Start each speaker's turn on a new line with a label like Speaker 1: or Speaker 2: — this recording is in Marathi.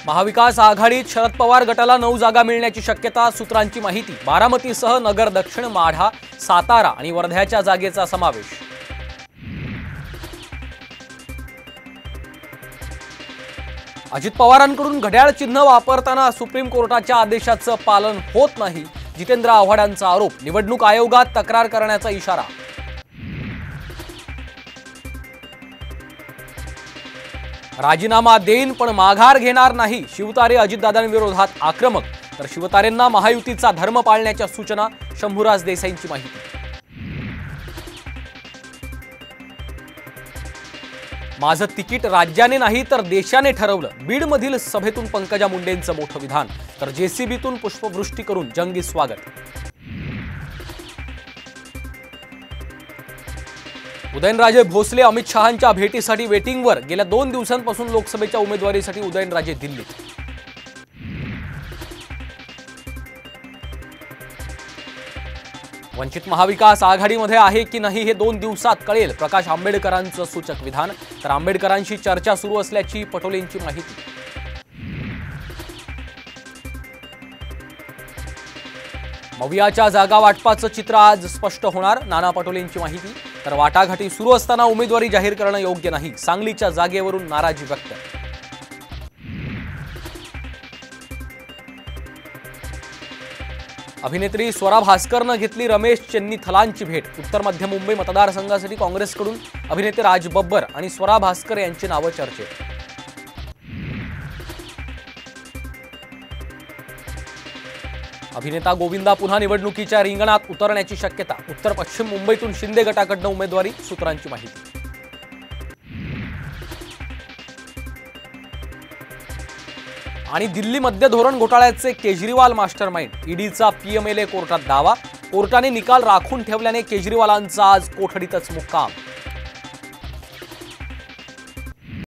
Speaker 1: महाविकास आघाडीत शरद पवार गटाला 9 जागा मिळण्याची शक्यता, सूत्रांची माहिती। बारामतीसह नगर दक्षिण, माढा, सातारा आणि वर्ध्याच्या जागेचा समावेश। अजित पवारांकडून घड्याळ चिन्ह वापरताना सुप्रीम कोर्टाच्या आदेशाचं पालन होत नाही, जितेंद्र आव्हाडांचा आरोप। निवडणूक आयोगात तक्रार करण्याचा इशारा। राजीनामा देईन पण माघार घेणार नाही, शिवतारे अजितदादांविरोधात आक्रमक। तर शिवतारेंना महायुतीचा धर्म पाळण्याच्या सूचना, शंभूराज देसाईंची माहिती। माझं तिकीट राज्याने नाही तर देशाने ठरवलं, बीडमधील सभेतून पंकजा मुंडेंचं मोठं विधान। तर जेसीबीतून पुष्पवृष्टी करून जंगी स्वागत। उदयनराजे भोसले अमित शहांच्या भेटीसाठी वेटिंगवर, गेल्या 2 दिवसांपासून लोकसभेच्या उमेदवारीसाठी उदयनराजे दिल्लीत। वंचित महाविकास आघाडीमध्ये आहे की नाही हे 2 दिवसात कळेल, प्रकाश आंबेडकरांचं सूचक विधान। तर आंबेडकरांशी चर्चा सुरू असल्याची पटोलेंची माहिती। मवियाच्या जागा वाटपाचं चित्र आज स्पष्ट होणार, नाना पटोलेंची माहिती। तर वाटाघाटी सुरू असताना उमेदवारी जाहीर करणं योग्य नाही, सांगलीच्या जागेवरून नाराजी व्यक्त। अभिनेत्री स्वरा भास्करनं घेतली रमेश चेन्नीथलांची भेट। उत्तर मध्य मुंबई मतदारसंघासाठी काँग्रेसकडून अभिनेते राज बब्बर आणि स्वरा भास्कर यांची नावं चर्चेत। अभिनेता गोविंदा पुन्हा निवडणुकीच्या रिंगणात उतरण्याची शक्यता। उत्तर पश्चिम मुंबईतून शिंदे गटाकडून उमेदवारी, सूत्रांची माहिती। आणि दिल्ली मध्य धोरण घोटाळ्याचे केजरीवाल मास्टरमाइंड, ईडीचा पीएमएलए कोर्टात दावा। कोर्टाने निकाल राखून ठेवल्याने केजरीवालांचा आज कोठडीतच मुक्काम।